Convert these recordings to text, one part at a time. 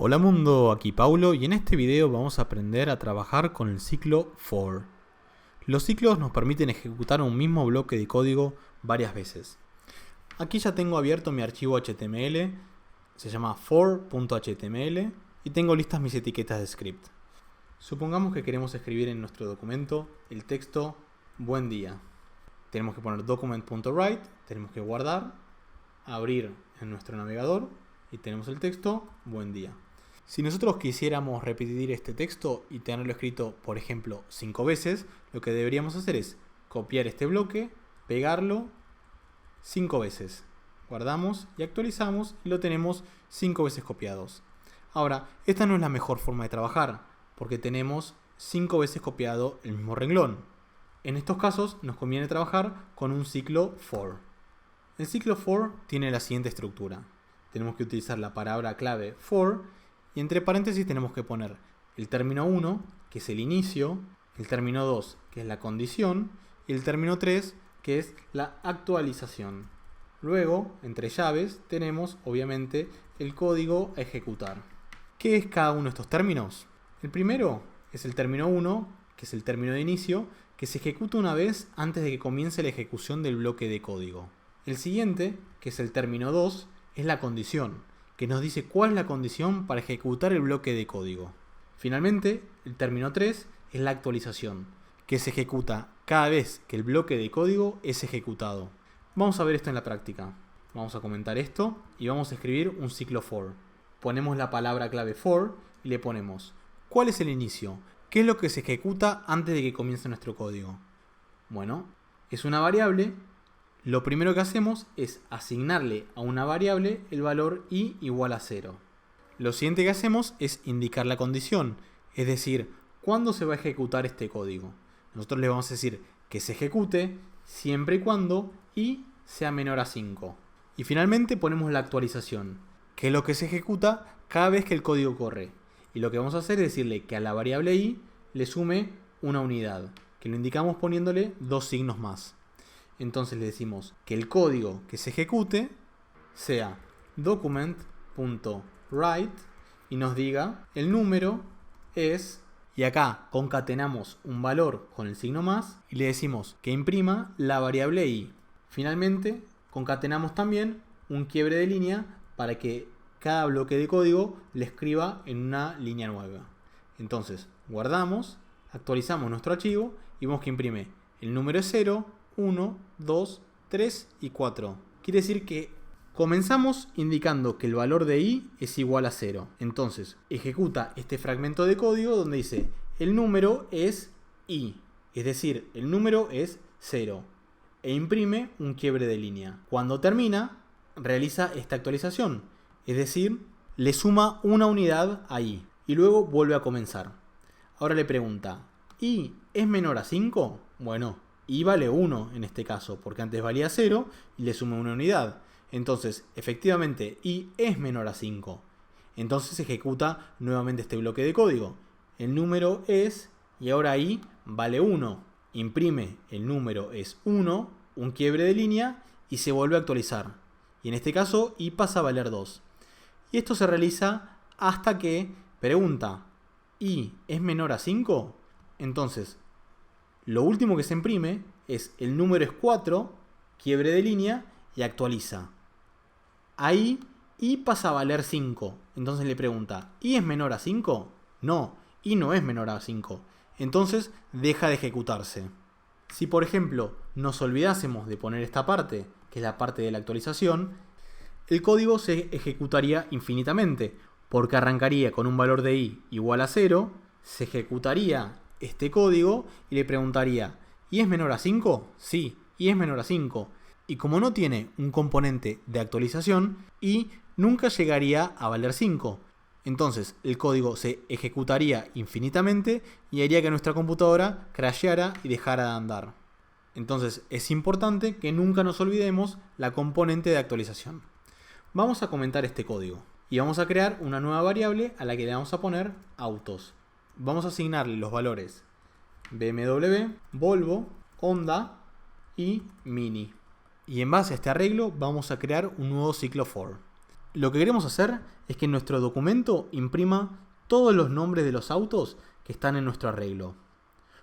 Hola mundo, aquí Paulo y en este video vamos a aprender a trabajar con el ciclo for. Los ciclos nos permiten ejecutar un mismo bloque de código varias veces. Aquí ya tengo abierto mi archivo HTML, se llama for.html y tengo listas mis etiquetas de script. Supongamos que queremos escribir en nuestro documento el texto buen día. Tenemos que poner document.write, tenemos que guardar, abrir en nuestro navegador y tenemos el texto buen día. Si nosotros quisiéramos repetir este texto y tenerlo escrito, por ejemplo, 5 veces, lo que deberíamos hacer es copiar este bloque, pegarlo 5 veces. Guardamos y actualizamos y lo tenemos 5 veces copiados. Ahora, esta no es la mejor forma de trabajar, porque tenemos 5 veces copiado el mismo renglón. En estos casos nos conviene trabajar con un ciclo for. El ciclo for tiene la siguiente estructura. Tenemos que utilizar la palabra clave for y entre paréntesis tenemos que poner el término 1, que es el inicio, el término 2, que es la condición, y el término 3, que es la actualización. Luego, entre llaves, tenemos obviamente el código a ejecutar. ¿Qué es cada uno de estos términos? El primero es el término 1, que es el término de inicio, que se ejecuta una vez antes de que comience la ejecución del bloque de código. El siguiente, que es el término 2, es la condición, que nos dice cuál es la condición para ejecutar el bloque de código. Finalmente, el término 3 es la actualización, que se ejecuta cada vez que el bloque de código es ejecutado. Vamos a ver esto en la práctica. Vamos a comentar esto y vamos a escribir un ciclo for. Ponemos la palabra clave for y le ponemos ¿cuál es el inicio? ¿Qué es lo que se ejecuta antes de que comience nuestro código? Bueno, es una variable. Lo primero que hacemos es asignarle a una variable el valor i igual a 0. Lo siguiente que hacemos es indicar la condición, es decir, cuándo se va a ejecutar este código. Nosotros le vamos a decir que se ejecute siempre y cuando i sea menor a 5. Y finalmente ponemos la actualización, que es lo que se ejecuta cada vez que el código corre. Y lo que vamos a hacer es decirle que a la variable i le sume una unidad, que lo indicamos poniéndole 2 signos más. Entonces le decimos que el código que se ejecute sea document.write y nos diga el número es, y acá concatenamos un valor con el signo más y le decimos que imprima la variable i. Finalmente concatenamos también un quiebre de línea para que cada bloque de código le escriba en una línea nueva. Entonces guardamos, actualizamos nuestro archivo y vemos que imprime el número es 0, 1, 2, 3 y 4. Quiere decir que comenzamos indicando que el valor de i es igual a 0. Entonces ejecuta este fragmento de código donde dice el número es i, es decir, el número es 0 e imprime un quiebre de línea. Cuando termina, realiza esta actualización, es decir, le suma una unidad a i y luego vuelve a comenzar. Ahora le pregunta, ¿i es menor a 5? Bueno, i vale 1 en este caso, porque antes valía 0 y le suma una unidad. Entonces, efectivamente, i es menor a 5. Entonces se ejecuta nuevamente este bloque de código. El número es, y ahora i vale 1. Imprime el número es 1, un quiebre de línea, y se vuelve a actualizar. Y en este caso, i pasa a valer 2. Y esto se realiza hasta que pregunta, ¿i es menor a 5? Entonces, lo último que se imprime es el número es 4, quiebre de línea y actualiza. Ahí i pasa a valer 5. Entonces le pregunta, ¿i es menor a 5? No, i no es menor a 5. Entonces deja de ejecutarse. Si por ejemplo nos olvidásemos de poner esta parte, que es la parte de la actualización, el código se ejecutaría infinitamente, porque arrancaría con un valor de i igual a 0, se ejecutaría este código y le preguntaría, ¿i es menor a 5? Sí, i es menor a 5. Y como no tiene un componente de actualización, i nunca llegaría a valer 5. Entonces el código se ejecutaría infinitamente y haría que nuestra computadora crasheara y dejara de andar. Entonces es importante que nunca nos olvidemos la componente de actualización. Vamos a comentar este código y vamos a crear una nueva variable a la que le vamos a poner autos. Vamos a asignarle los valores BMW, Volvo, Honda y Mini. Y en base a este arreglo vamos a crear un nuevo ciclo for. Lo que queremos hacer es que nuestro documento imprima todos los nombres de los autos que están en nuestro arreglo.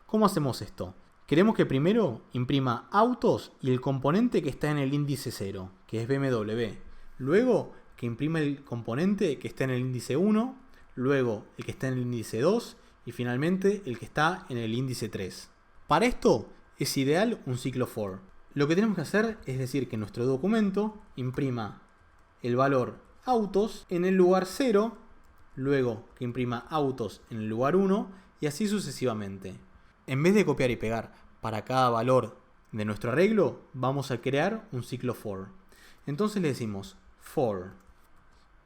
¿Cómo hacemos esto? Queremos que primero imprima autos y el componente que está en el índice 0, que es BMW. Luego que imprima el componente que está en el índice 1, luego el que está en el índice 2 y finalmente el que está en el índice 3. Para esto es ideal un ciclo for. Lo que tenemos que hacer es decir que nuestro documento imprima el valor autos en el lugar 0, luego que imprima autos en el lugar 1 y así sucesivamente. En vez de copiar y pegar para cada valor de nuestro arreglo, vamos a crear un ciclo for. Entonces le decimos for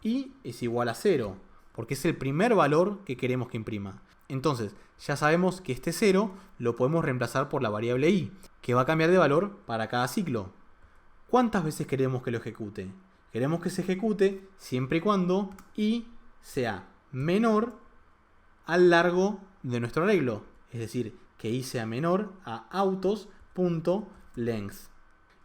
i es igual a 0, porque es el primer valor que queremos que imprima. Entonces ya sabemos que este 0 lo podemos reemplazar por la variable i, que va a cambiar de valor para cada ciclo. ¿Cuántas veces queremos que lo ejecute? Queremos que se ejecute siempre y cuando i sea menor al largo de nuestro arreglo. Es decir, que i sea menor a autos.length.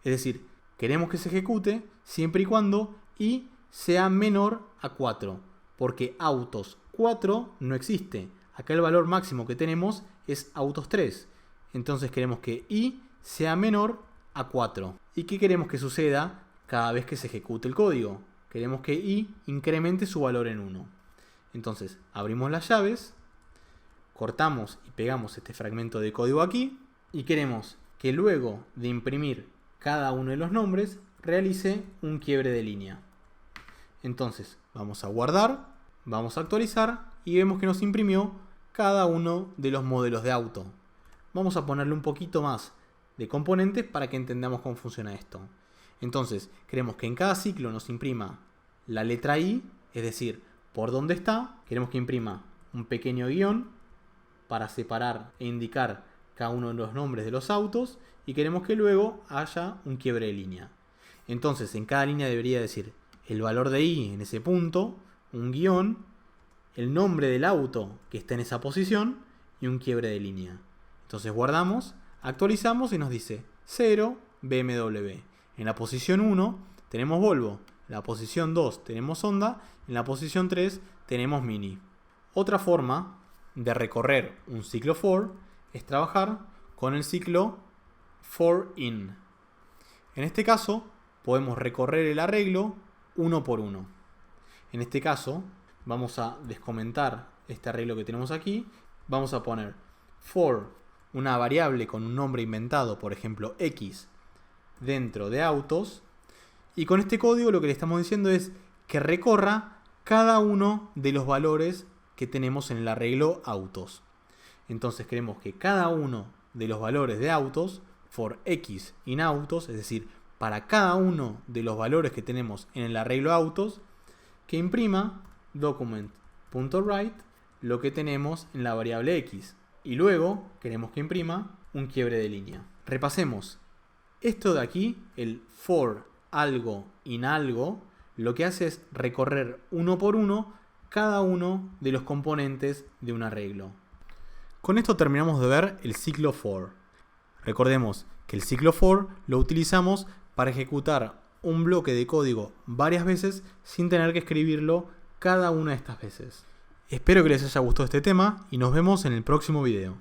Es decir, queremos que se ejecute siempre y cuando i sea menor a 4. Porque autos 4 no existe. Acá el valor máximo que tenemos es autos 3. Entonces queremos que i sea menor a 4. ¿Y qué queremos que suceda cada vez que se ejecute el código? Queremos que i incremente su valor en 1. Entonces abrimos las llaves, cortamos y pegamos este fragmento de código aquí y queremos que luego de imprimir cada uno de los nombres realice un quiebre de línea. Entonces vamos a guardar, vamos a actualizar y vemos que nos imprimió cada uno de los modelos de auto. Vamos a ponerle un poquito más de componentes para que entendamos cómo funciona esto. Entonces queremos que en cada ciclo nos imprima la letra i, es decir, por dónde está. Queremos que imprima un pequeño guión para separar e indicar cada uno de los nombres de los autos y queremos que luego haya un quiebre de línea. Entonces en cada línea debería decir el valor de i en ese punto, un guión, el nombre del auto que está en esa posición y un quiebre de línea. Entonces guardamos, actualizamos y nos dice 0 BMW. En la posición 1 tenemos Volvo, en la posición 2 tenemos Honda, en la posición 3 tenemos Mini. Otra forma de recorrer un ciclo for es trabajar con el ciclo for in. En este caso podemos recorrer el arreglo uno por uno. En este caso vamos a descomentar este arreglo que tenemos aquí. Vamos a poner for una variable con un nombre inventado, por ejemplo x, dentro de autos. Y con este código lo que le estamos diciendo es que recorra cada uno de los valores que tenemos en el arreglo autos. Entonces queremos que cada uno de los valores de autos, for x in autos, es decir, para cada uno de los valores que tenemos en el arreglo autos, que imprima document.write lo que tenemos en la variable x. Y luego queremos que imprima un quiebre de línea. Repasemos. Esto de aquí, el for algo in algo, lo que hace es recorrer uno por uno cada uno de los componentes de un arreglo. Con esto terminamos de ver el ciclo for. Recordemos que el ciclo for lo utilizamos para ejecutar un bloque de código varias veces sin tener que escribirlo cada una de estas veces. Espero que les haya gustado este tema y nos vemos en el próximo video.